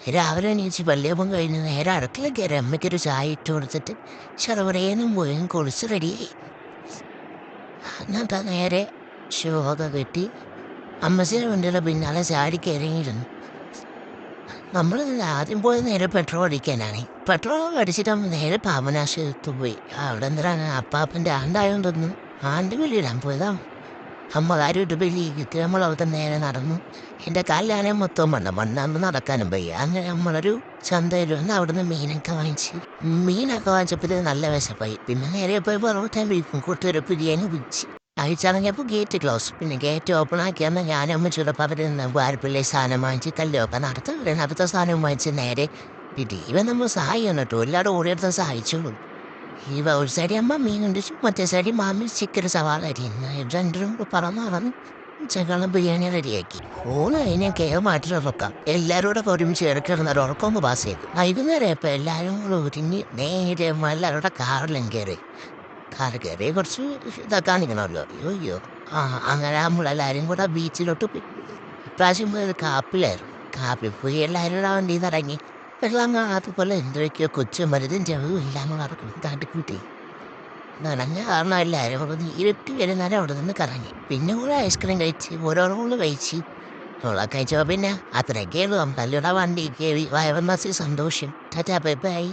രാവിലെ എണീച്ച് പള്ളിയപ്പം കഴിഞ്ഞ് നേരെ അടുക്കള കയറി അമ്മയ്ക്കൊരു ചായ ഇട്ട് കൊടുത്തിട്ട് ചെറുപറേന്നും പോയി കുളിച്ച് റെഡിയായി. എന്നിട്ട് നേരെ ഷോക കെട്ടി അമ്മച്ചിയുടെ വണ്ടിയുടെ പിന്നാലെ ചാടി കയറിയിരുന്നു. നമ്മൾ ആദ്യം പോയത് നേരെ പെട്രോൾ അടിക്കാനാണ്. പെട്രോൾ അടിച്ചിട്ട് നേരെ പാപനാശത്ത് പോയി. അവിടെ എന്തിനാണ് അപ്പാപ്പൻ്റെ ആണ്ടായോണ്ടൊന്നും ആണ്ട് വെളിയിടാൻ പോയതാണ്. അമ്മ കാര്യമായിട്ട് ബലി കിട്ടി. നമ്മൾ അവിടെ നേരെ നടന്നു. എൻ്റെ കാലിലാണെ മൊത്തം മണ്ണാന്ന് നടക്കാനും വയ്യ. അങ്ങനെ നമ്മളൊരു ചന്തയിൽ വന്ന് അവിടുന്ന് മീനൊക്കെ വാങ്ങിച്ചപ്പോൾ നല്ല വിശപ്പായി. പിന്നെ നേരെ പോയി പൊറോട്ടയും ബീഫും കൂട്ടൊരു ബിരിയാണി പിടിച്ച് അഴിച്ചിറങ്ങിയപ്പോൾ ഗേറ്റ് ക്ലോസ്. പിന്നെ ഗേറ്റ് ഓപ്പൺ ആക്കിയാൽ ഞാൻ അമ്മച്ചൂടെ പറഞ്ഞ വാരപ്പിള്ളി സാധനം വാങ്ങിച്ച് കല്ലൊക്കെ അടുത്ത സാധനം വാങ്ങിച്ച് നേരെ കിട്ടി. ഇവൻ നമ്മൾ സഹായിക്കണം കേട്ടോ, എല്ലാവരും ഓടിയെടുത്ത് സഹായിച്ചോളൂ. ഒരു സൈഡ് അമ്മ മീൻ കണ്ടിച്ചു, മറ്റേ സൈഡിൽ മാമി ചിക്കൻ സവാള അരിയുന്ന രണ്ടും പറഞ്ഞ് ഉച്ചക്കളം ബിരിയാണി റെഡിയാക്കി. അതിനെ കേമാറ്റിൽ ഉറക്കാം. എല്ലാവരും കൂടെ ഒരുമിച്ച് ഇറക്കിടുന്നൊരു ഉറക്കമൊന്ന് പാസ് ചെയ്തു. വൈകുന്നേരം ഇപ്പം എല്ലാവരും കൂടെ ഒരുങ്ങി നേരെ എല്ലാവരുടെ കാറിലും കയറി കുറച്ച് കാണിക്കണമല്ലോ. അയ്യോ അങ്ങനെ നമ്മളെല്ലാവരും കൂടെ ബീച്ചിലോട്ട് പോയി. ഇപ്രാവശ്യം പോയത് കാപ്പിൽ പോയി എല്ലാവരും കൂടെ വണ്ടിയിൽ നിന്ന് ഇറങ്ങി. വെള്ളം അതുപോലെ എന്തൊക്കെയോ കൊച്ചു മരുന്നും ചെലവും ഇല്ലാന്ന് നടക്കും കാട്ടിക്കൂട്ടി നനഞ്ഞ കാരണം എല്ലാവരും കൂടെ ഇരുട്ടി വരുന്നേരം അവിടെ നിന്ന് കറങ്ങി. പിന്നെ കൂടെ ഐസ്ക്രീം കഴിച്ച് ഓരോരോന്ന് കഴിച്ച് കഴിച്ചപ്പോൾ പിന്നെ അത്രയൊക്കെ ഉള്ളൂ. തല്ലിയുടെ വണ്ടി കയറി വയവന്നാസി സന്തോഷം. Tata bye bye.